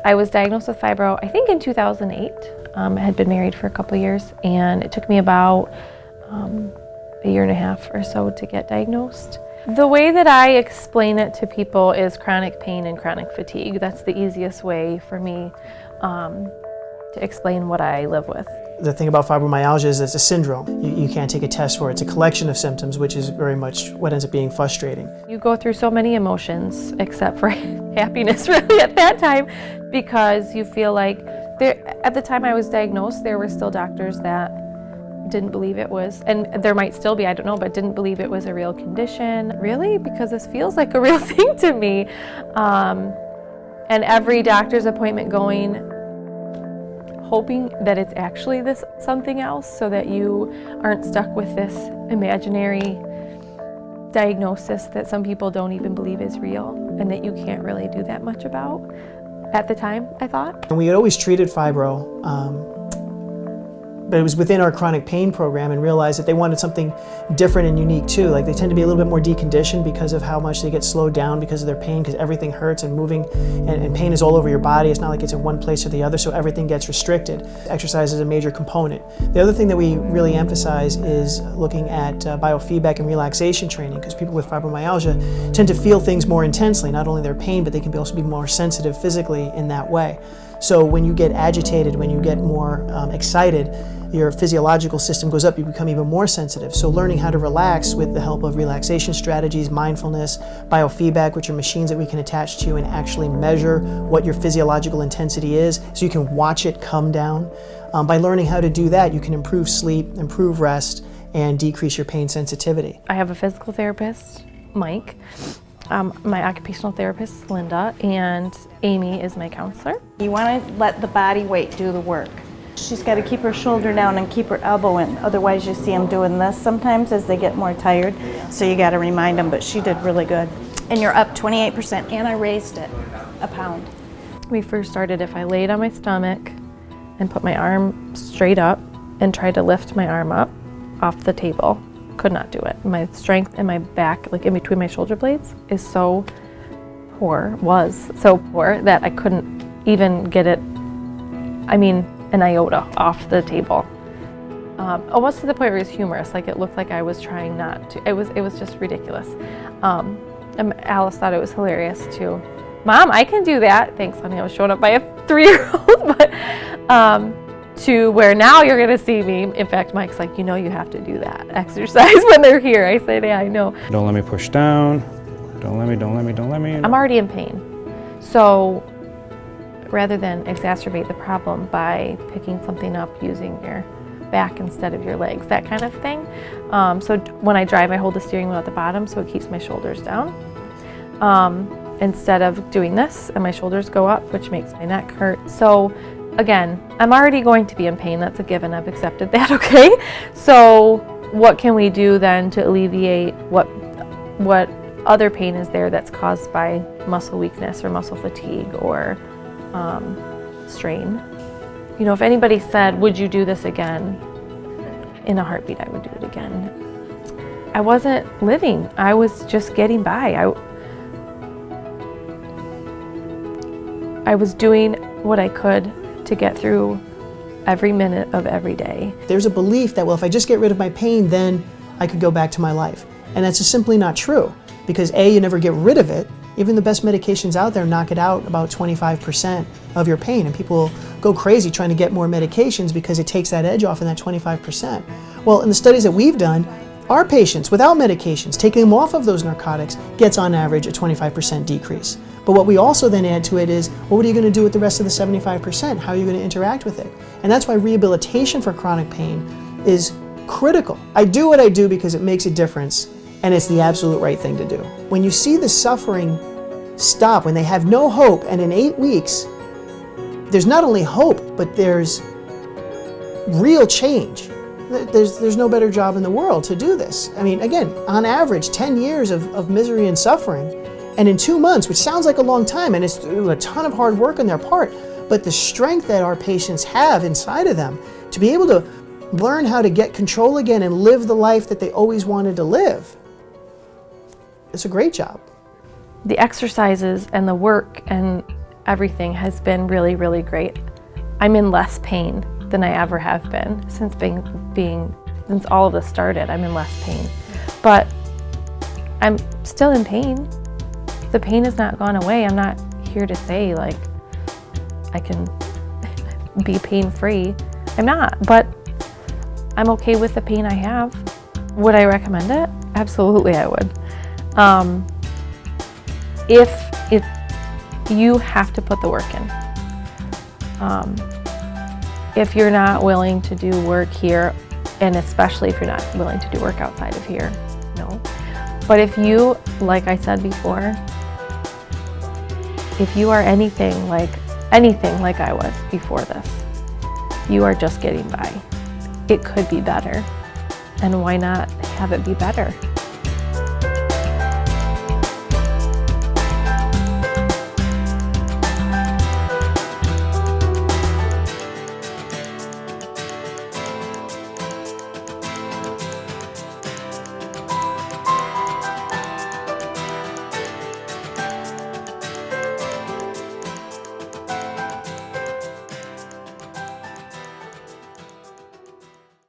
I was diagnosed with fibro, I think in 2008. I had been married for a couple years, and it took me about a year and a half or so to get diagnosed. The way that I explain it to people is chronic pain and chronic fatigue. That's the easiest way for me to explain what I live with. The thing about fibromyalgia is it's a syndrome. You can't take a test for it. It's a collection of symptoms, which is very much what ends up being frustrating. You go through so many emotions, except for happiness really at that time, because you feel like, at the time I was diagnosed, there were still doctors that didn't believe it was, and there might still be, I don't know, but didn't believe it was a real condition. Really? Because this feels like a real thing to me. And every doctor's appointment going, hoping that it's actually this something else so that you aren't stuck with this imaginary diagnosis that some people don't even believe is real and that you can't really do that much about. At the time, I thought. And we had always treated fibro, but it was within our chronic pain program, and realized that they wanted something different and unique too. Like, they tend to be a little bit more deconditioned because of how much they get slowed down because of their pain, because everything hurts and moving, and pain is all over your body. It's not like it's in one place or the other, so everything gets restricted. Exercise is a major component. The other thing that we really emphasize is looking at biofeedback and relaxation training, because people with fibromyalgia tend to feel things more intensely, not only their pain, but they can also be more sensitive physically in that way. So when you get agitated, when you get more excited, your physiological system goes up, you become even more sensitive. So learning how to relax with the help of relaxation strategies, mindfulness, biofeedback, which are machines that we can attach to and actually measure what your physiological intensity is, so you can watch it come down. By learning how to do that, you can improve sleep, improve rest, and decrease your pain sensitivity. I have a physical therapist, Mike. My occupational therapist, Linda, and Amy is my counselor. You want to let the body weight do the work. She's got to keep her shoulder down and keep her elbow in. Otherwise, you see them doing this sometimes as they get more tired. So you got to remind them, but she did really good. And you're up 28%, and I raised it a pound. We first started, if I laid on my stomach and put my arm straight up and tried to lift my arm up off the table, could not do it. My strength in my back, like in between my shoulder blades, is so poor, was so poor, that I couldn't even get it, an iota off the table. Almost to the point where it was humorous, like it looked like I was trying not to. It was just ridiculous. And Alice thought it was hilarious too. Mom, I can do that. Thanks, honey. I was shown up by a 3-year-old, but to where now you're gonna see me. In fact, Mike's like, you have to do that exercise when they're here. I say, yeah, I know. Don't let me push down. Don't let me. I'm already in pain. So rather than exacerbate the problem by picking something up using your back instead of your legs, that kind of thing. So when I drive, I hold the steering wheel at the bottom so it keeps my shoulders down. Instead of doing this and my shoulders go up, which makes my neck hurt. So again, I'm already going to be in pain. That's a given. I've accepted that, okay? So what can we do then to alleviate what other pain is there that's caused by muscle weakness or muscle fatigue or strain? If anybody said, would you do this again? In a heartbeat, I would do it again. I wasn't living. I was just getting by. I was doing what I could to get through every minute of every day. There's a belief that, well, if I just get rid of my pain, then I could go back to my life. And that's just simply not true, because A, you never get rid of it. Even the best medications out there knock it out about 25% of your pain, and people go crazy trying to get more medications because it takes that edge off in that 25%. Well, in the studies that we've done, our patients without medications, taking them off of those narcotics, gets on average a 25% decrease. But what we also then add to it is, well, what are you going to do with the rest of the 75%? How are you going to interact with it? And that's why rehabilitation for chronic pain is critical. I do what I do because it makes a difference, and it's the absolute right thing to do. When you see the suffering stop, when they have no hope, and in 8 weeks, there's not only hope, but there's real change. There's no better job in the world to do this. Again, on average, 10 years of misery and suffering, and in 2 months, which sounds like a long time, and it's through a ton of hard work on their part, but the strength that our patients have inside of them to be able to learn how to get control again and live the life that they always wanted to live, it's a great job. The exercises and the work and everything has been really, really great. I'm in less pain than I ever have been since since all of this started. I'm in less pain, but I'm still in pain. The pain has not gone away. I'm not here to say like I can be pain-free. I'm not, but I'm okay with the pain I have. Would I recommend it? Absolutely, I would. If you have to put the work in. If you're not willing to do work here, and especially if you're not willing to do work outside of here, no. But if you, like I said before, if you are anything like I was before this, you are just getting by. It could be better, and why not have it be better?